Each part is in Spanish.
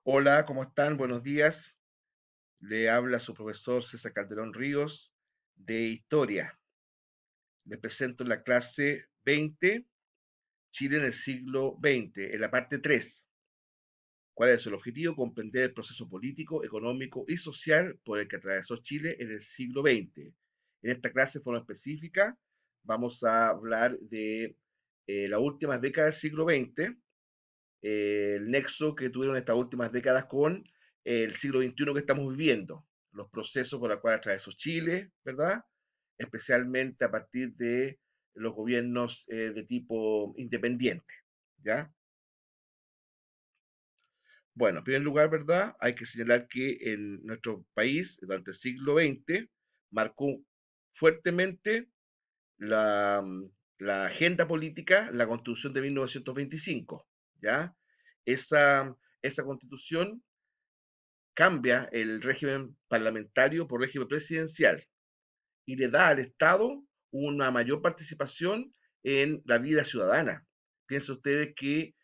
Hola, ¿cómo están? Buenos días. Le habla su profesor César Calderón Ríos de Historia. Le presento la clase 20, Chile en el siglo XX, en la parte 3. ¿Cuál es el objetivo? Comprender el proceso político, económico y social por el que atravesó Chile en el siglo XX. En esta clase, de forma específica, vamos a hablar de las últimas décadas del siglo XX, el nexo que tuvieron estas últimas décadas con el siglo XXI que estamos viviendo, los procesos por los cuales atravesó Chile, ¿verdad? Especialmente a partir de los gobiernos de tipo independiente, ¿ya? Bueno, en primer lugar, ¿verdad? Hay que señalar que en nuestro país, durante el siglo XX, marcó fuertemente la, la agenda política, la Constitución de 1925, ¿ya? Esa constitución cambia el régimen parlamentario por régimen presidencial y le da al Estado una mayor participación en la vida ciudadana. Piensen ustedes que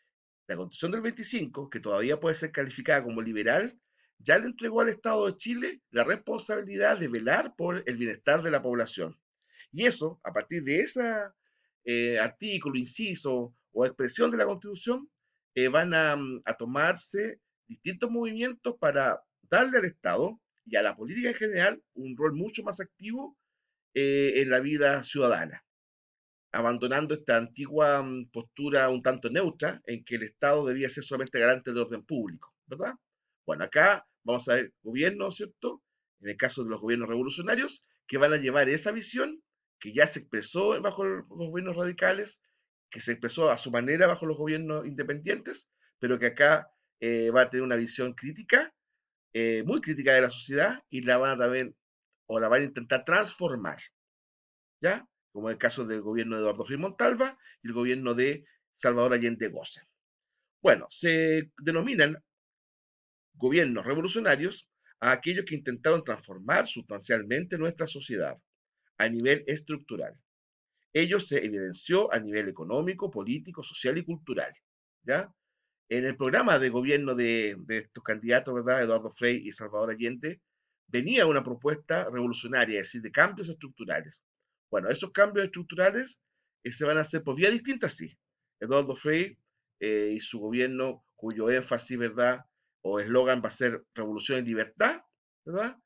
la Constitución del 25, que todavía puede ser calificada como liberal, ya le entregó al Estado de Chile la responsabilidad de velar por el bienestar de la población. Y eso, a partir de ese artículo, inciso o expresión de la Constitución, van a tomarse distintos movimientos para darle al Estado y a la política en general un rol mucho más activo en la vida ciudadana, abandonando esta antigua postura un tanto neutra en que el Estado debía ser solamente garante del orden público, ¿verdad? Bueno, acá vamos a ver gobiernos, ¿cierto? En el caso de los gobiernos revolucionarios, que van a llevar esa visión que ya se expresó bajo los gobiernos radicales, que se expresó a su manera bajo los gobiernos independientes, pero que acá va a tener una visión crítica, muy crítica de la sociedad, y la van a ver, o la van a intentar transformar, ¿ya? Como en el caso del gobierno de Eduardo Frei Montalva y el gobierno de Salvador Allende Goza. Bueno, se denominan gobiernos revolucionarios a aquellos que intentaron transformar sustancialmente nuestra sociedad a nivel estructural. Ello se evidenció a nivel económico, político, social y cultural, ¿ya? En el programa de gobierno de estos candidatos, ¿verdad? Eduardo Frei y Salvador Allende, venía una propuesta revolucionaria, es decir, de cambios estructurales. Bueno, esos cambios estructurales se van a hacer por vías distintas, sí. Eduardo Frei y su gobierno, cuyo énfasis, ¿verdad? O eslogan va a ser revolución y libertad, ¿verdad?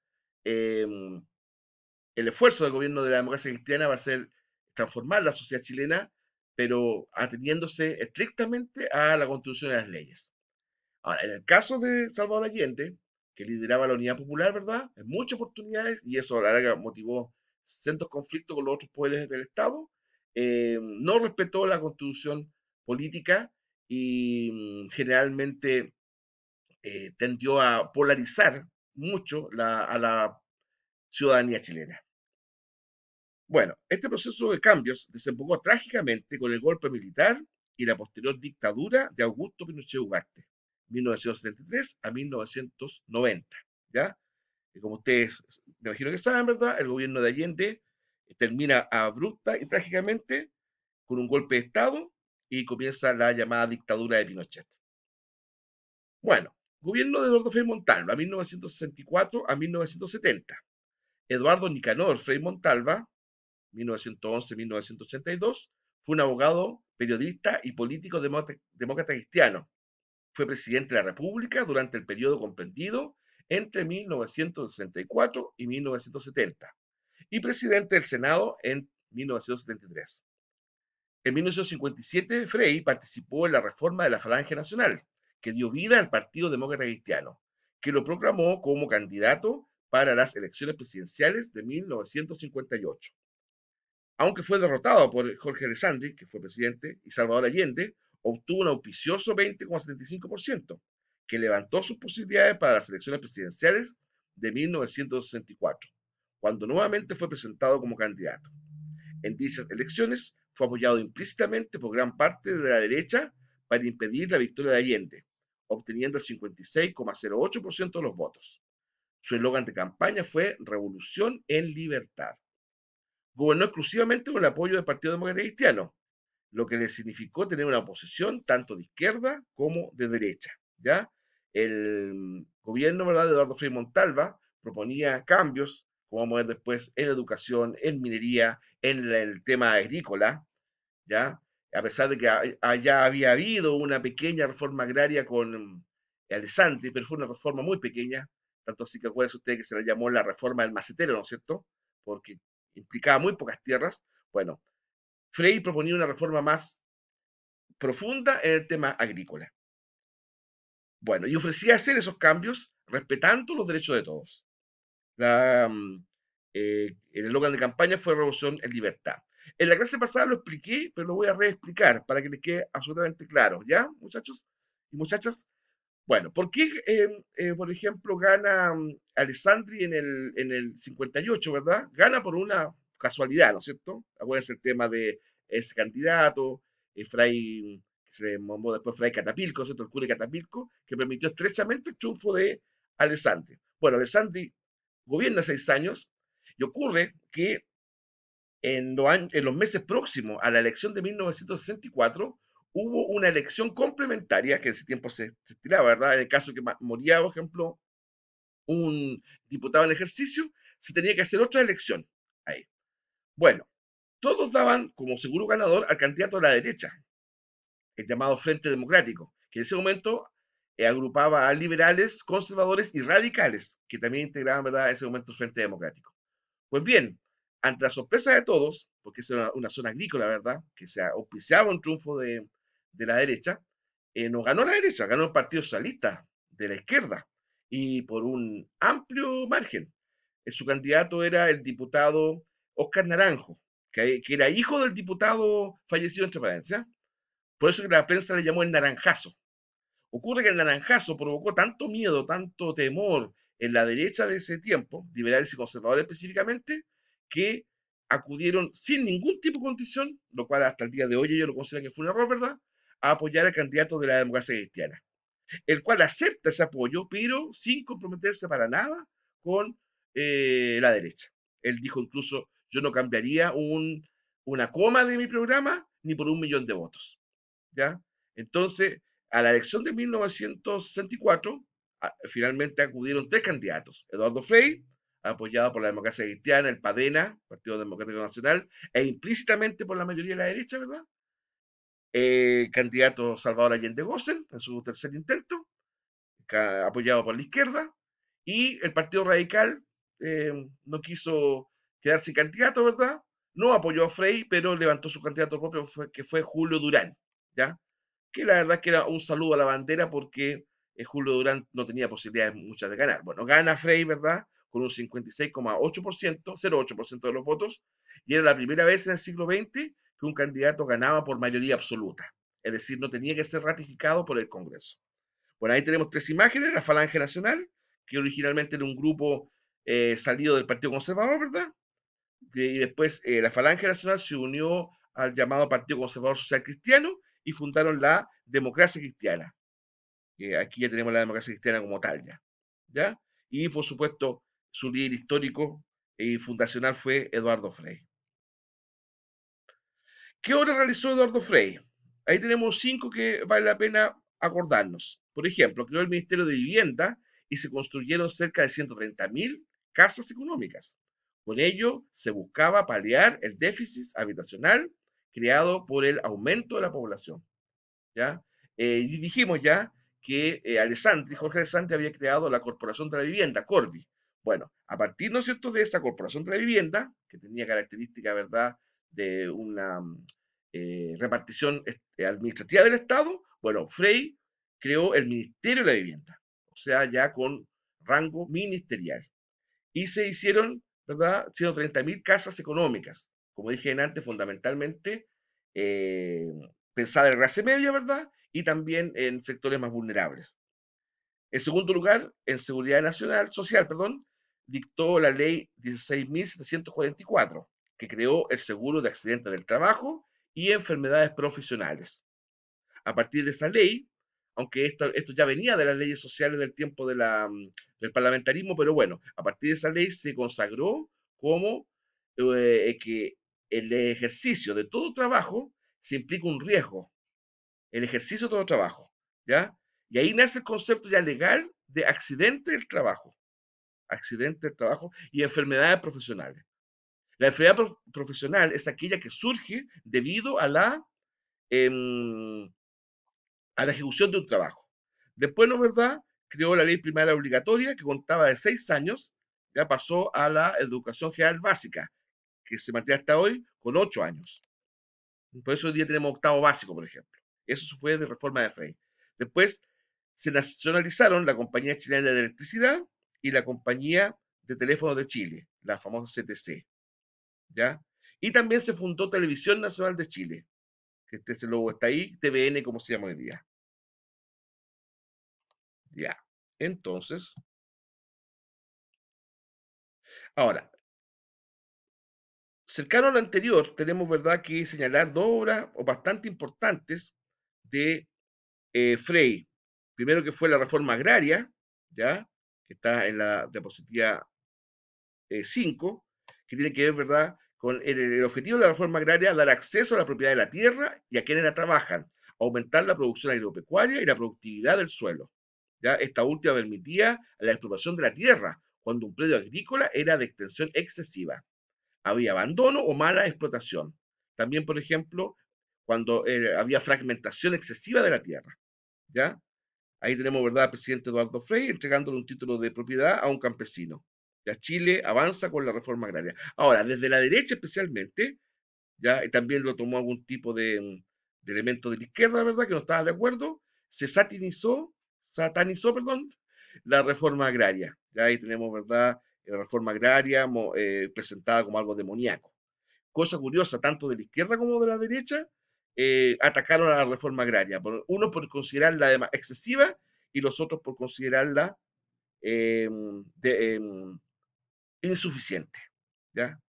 Eh, el esfuerzo del gobierno de la democracia cristiana va a ser transformar la sociedad chilena, pero ateniéndose estrictamente a la constitución y a las leyes. Ahora, en el caso de Salvador Allende, que lideraba la Unidad Popular, ¿verdad? En muchas oportunidades, y eso a la larga motivó cientos conflictos con los otros poderes del Estado, no respetó la constitución política y generalmente tendió a polarizar mucho a la ciudadanía chilena. Bueno, este proceso de cambios desembocó trágicamente con el golpe militar y la posterior dictadura de Augusto Pinochet Ugarte, 1973 a 1990, ¿ya? Y como ustedes me imagino que saben, ¿verdad? El gobierno de Allende termina abrupta y trágicamente con un golpe de Estado y comienza la llamada dictadura de Pinochet. Bueno, gobierno de Eduardo Frei Montalva, 1964 a 1970. Eduardo Nicanor Frei Montalva, 1911-1982, fue un abogado, periodista y político demócrata cristiano. Fue presidente de la República durante el periodo comprendido entre 1964 y 1970 y presidente del Senado en 1973. En 1957, Frei participó en la reforma de la Falange Nacional, que dio vida al Partido Demócrata Cristiano, que lo proclamó como candidato para las elecciones presidenciales de 1958. Aunque fue derrotado por Jorge Alessandri, que fue presidente, y Salvador Allende, obtuvo un auspicioso 20,75%, que levantó sus posibilidades para las elecciones presidenciales de 1964, cuando nuevamente fue presentado como candidato. En dichas elecciones fue apoyado implícitamente por gran parte de la derecha para impedir la victoria de Allende, obteniendo el 56,08% de los votos. Su eslogan de campaña fue Revolución en Libertad. Gobernó exclusivamente con el apoyo del Partido Demócrata Cristiano, lo que le significó tener una oposición tanto de izquierda como de derecha, ¿ya? el gobierno, ¿verdad?, de Eduardo Frei Montalva proponía cambios, como vamos a ver después, en educación, en minería, en el tema agrícola, ¿ya? A pesar de que allá había habido una pequeña reforma agraria con Alessandri, pero fue una reforma muy pequeña, tanto así que acuérdense usted que se le llamó la reforma del macetero, ¿no es cierto? Porque implicaba muy pocas tierras. Bueno, Frei proponía una reforma más profunda en el tema agrícola. Bueno, y ofrecía hacer esos cambios respetando los derechos de todos. La, el eslogan de campaña fue Revolución en Libertad. En la clase pasada lo expliqué, pero lo voy a reexplicar para que les quede absolutamente claro, ¿ya, muchachos y muchachas? Bueno, ¿por qué, por ejemplo, gana Alessandri en el 58, verdad? Gana por una casualidad, ¿no es cierto? Acuérdense el tema de ese candidato, Fray, que se le llamó después Fray Catapilco, ¿no es cierto? El cura de Catapilco, que permitió estrechamente el triunfo de Alessandri. Bueno, Alessandri gobierna 6 años y ocurre que en los meses próximos a la elección de 1964 hubo una elección complementaria que en ese tiempo se estiraba, ¿verdad? En el caso que moría, por ejemplo, un diputado en ejercicio, se tenía que hacer otra elección ahí. Bueno, todos daban como seguro ganador al candidato de la derecha, el llamado Frente Democrático, que en ese momento agrupaba a liberales, conservadores y radicales, que también integraban, ¿verdad?, en ese momento el Frente Democrático. Pues bien, ante la sorpresa de todos, porque es una zona agrícola, ¿verdad?, que se auspiciaba un triunfo de la derecha, no ganó la derecha, ganó el Partido Socialista de la izquierda, y por un amplio margen. Su candidato era el diputado Oscar Naranjo, que era hijo del diputado fallecido en Transparencia, por eso que la prensa le llamó el naranjazo. Ocurre que el naranjazo provocó tanto miedo, tanto temor en la derecha de ese tiempo, liberales y conservadores específicamente, que acudieron sin ningún tipo de condición, lo cual hasta el día de hoy ellos lo consideran que fue un error, ¿verdad?, a apoyar al candidato de la democracia cristiana, el cual acepta ese apoyo, pero sin comprometerse para nada con la derecha. Él dijo incluso, yo no cambiaría una coma de mi programa ni por 1 millón de votos. ¿Ya? Entonces, a la elección de 1964, finalmente acudieron 3 candidatos. Eduardo Frei, apoyado por la democracia cristiana, el PADENA, Partido Democrático Nacional, e implícitamente por la mayoría de la derecha, ¿verdad? Candidato Salvador Allende Gossen, en su tercer intento, apoyado por la izquierda, y el Partido Radical no quiso quedarse candidato, ¿verdad? No apoyó a Frei, pero levantó su candidato propio, que fue Julio Durán, ¿ya? Que la verdad que era un saludo a la bandera porque Julio Durán no tenía posibilidades muchas de ganar. Bueno, gana Frey, ¿verdad? Con un 56,8%, 0,8% de los votos, y era la primera vez en el siglo XX que un candidato ganaba por mayoría absoluta. Es decir, no tenía que ser ratificado por el Congreso. Bueno, ahí tenemos 3 imágenes, la Falange Nacional, que originalmente era un grupo salido del Partido Conservador, ¿verdad? Y después la Falange Nacional se unió al llamado Partido Conservador Social Cristiano y fundaron la Democracia Cristiana. Aquí ya tenemos la Democracia Cristiana como tal ya. ¿Ya? Y por supuesto, su líder histórico y fundacional fue Eduardo Frei. ¿Qué obra realizó Eduardo Frei? Ahí tenemos 5 que vale la pena acordarnos. Por ejemplo, creó el Ministerio de Vivienda y se construyeron cerca de 130.000 casas económicas. Con ello se buscaba paliar el déficit habitacional creado por el aumento de la población. ¿Ya? Y dijimos ya que Jorge Alessandri había creado la Corporación de la Vivienda, Corvi. Bueno, a partir, ¿no es cierto?, de esa Corporación de la Vivienda, que tenía característica, ¿verdad?, de una repartición administrativa del Estado, bueno, Frei creó el Ministerio de la Vivienda, o sea, ya con rango ministerial. Y se hicieron, ¿verdad?, 130.000 casas económicas, como dije antes, fundamentalmente eh, pensada en la clase media, ¿verdad? Y también en sectores más vulnerables. En segundo lugar, en seguridad nacional, social, perdón, dictó la ley 16.744, que creó el seguro de accidentes del trabajo y enfermedades profesionales. A partir de esa ley, aunque esto ya venía de las leyes sociales del tiempo del parlamentarismo, pero bueno, a partir de esa ley se consagró como que el ejercicio de todo trabajo se implica un riesgo, el ejercicio de todo trabajo, ¿ya? Y ahí nace el concepto ya legal de accidente del trabajo y enfermedades profesionales. La enfermedad profesional es aquella que surge debido em, a la ejecución de un trabajo. Después, ¿no es verdad? Creó la ley primaria obligatoria que contaba de 6 años, ya pasó a la educación general básica, que se mantiene hasta hoy con 8 años. Por eso hoy día tenemos octavo básico, por ejemplo. Eso fue de reforma de Frey. Después se nacionalizaron la Compañía Chilena de Electricidad y la Compañía de Teléfonos de Chile, la famosa CTC, ¿ya? Y también se fundó Televisión Nacional de Chile, que ese logo está ahí, TVN, como se llama hoy día. Ya. Entonces, ahora, cercano a lo anterior, tenemos, ¿verdad?, que señalar dos obras bastante importantes de Frey. Primero que fue la reforma agraria, ¿ya? Que está en la diapositiva 5, que tiene que ver, ¿verdad?, con el objetivo de la reforma agraria, dar acceso a la propiedad de la tierra y a quienes la trabajan, aumentar la producción agropecuaria y la productividad del suelo. ¿Ya? Esta última permitía la explotación de la tierra cuando un predio agrícola era de extensión excesiva. Había abandono o mala explotación. También, por ejemplo, cuando había fragmentación excesiva de la tierra. ¿Ya? Ahí tenemos, ¿verdad?, al presidente Eduardo Frei entregándole un título de propiedad a un campesino. Ya Chile avanza con la reforma agraria. Ahora, desde la derecha especialmente, ya y también lo tomó algún tipo de elemento de la izquierda, ¿verdad?, que no estaba de acuerdo, se satanizó, perdón, la reforma agraria. Ya ahí tenemos, ¿verdad?, la reforma agraria presentada como algo demoníaco. Cosa curiosa, tanto de la izquierda como de la derecha, atacaron a la reforma agraria. Uno por considerarla excesiva y los otros por considerarla eh, de, eh, insuficiente. ¿Ya?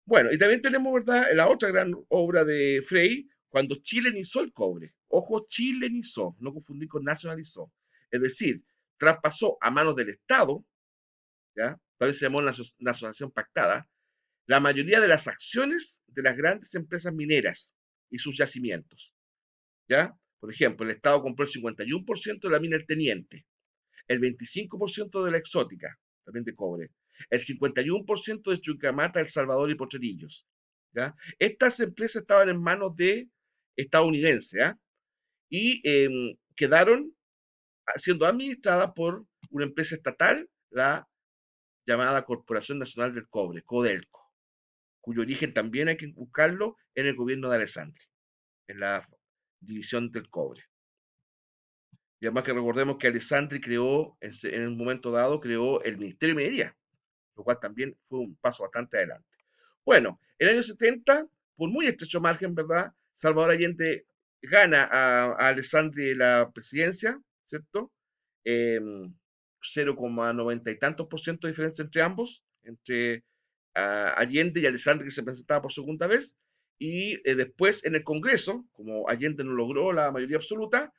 Bueno, y también tenemos, ¿verdad?, la otra gran obra de Frey, cuando chilenizó el cobre. Ojo, chilenizó, no confundir con nacionalizó. Es decir, traspasó a manos del Estado, ¿ya? Tal vez se llamó nacionalización pactada, la mayoría de las acciones de las grandes empresas mineras y sus yacimientos. ¿Ya? Por ejemplo, el Estado compró el 51% de la mina El Teniente, el 25% de la Exótica, también de cobre, el 51% de Chuquicamata, El Salvador y Potrerillos. ¿Ya? Estas empresas estaban en manos de estadounidenses, ¿ya? Y quedaron siendo administradas por una empresa estatal, la llamada Corporación Nacional del Cobre, Codelco, cuyo origen también hay que buscarlo en el gobierno de Alessandri, en la división del cobre. Y además que recordemos que Alessandri creó, en un momento dado, creó el Ministerio de Minería, lo cual también fue un paso bastante adelante. Bueno, en el año 70, por muy estrecho margen, ¿verdad?, Salvador Allende gana a Alessandri la presidencia, ¿cierto? Eh, 0,90 y tantos por ciento de diferencia entre ambos, entre Allende y Alessandri, que se presentaba por segunda vez, y después en el Congreso, como Allende no logró la mayoría absoluta,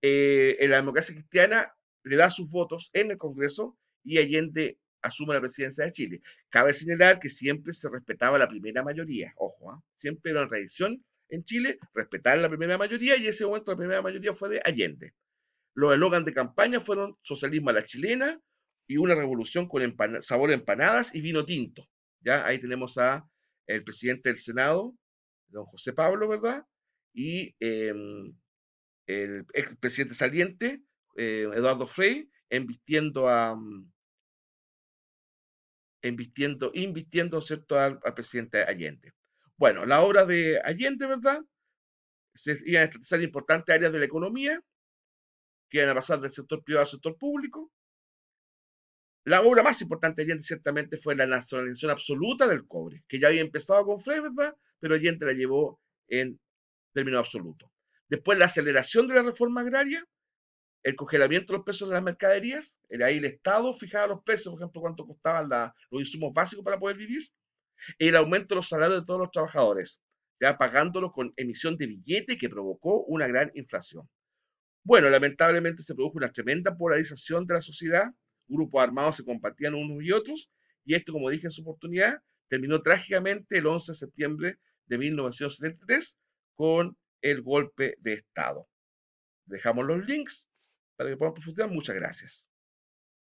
en la democracia cristiana le da sus votos en el Congreso y Allende asume la presidencia de Chile. Cabe señalar que siempre se respetaba la primera mayoría, ojo, siempre era una tradición en Chile respetar la primera mayoría y en ese momento la primera mayoría fue de Allende. Los eslogans de campaña fueron socialismo a la chilena y una revolución con sabor a empanadas y vino tinto. ¿Ya? Ahí tenemos a el presidente del Senado, don José Pablo, ¿verdad? Y el expresidente saliente, Eduardo Frei, invistiendo, ¿cierto?, al presidente Allende. Bueno, la obra de Allende, ¿verdad? Se iban a estatizar importantes áreas de la economía, que iban a pasar del sector privado al sector público. La obra más importante de Allende ciertamente fue la nacionalización absoluta del cobre, que ya había empezado con Frei, ¿verdad? Pero Allende la llevó en términos absolutos. Después la aceleración de la reforma agraria, el congelamiento de los precios de las mercaderías, ahí el Estado fijaba los precios, por ejemplo, cuánto costaban los insumos básicos para poder vivir, y el aumento de los salarios de todos los trabajadores, ya pagándolo con emisión de billetes que provocó una gran inflación. Bueno, lamentablemente se produjo una tremenda polarización de la sociedad, grupos armados se combatían unos y otros, y esto, como dije en su oportunidad, terminó trágicamente el 11 de septiembre de 1973 con el golpe de Estado. Dejamos los links para que podamos profundizar. Muchas gracias.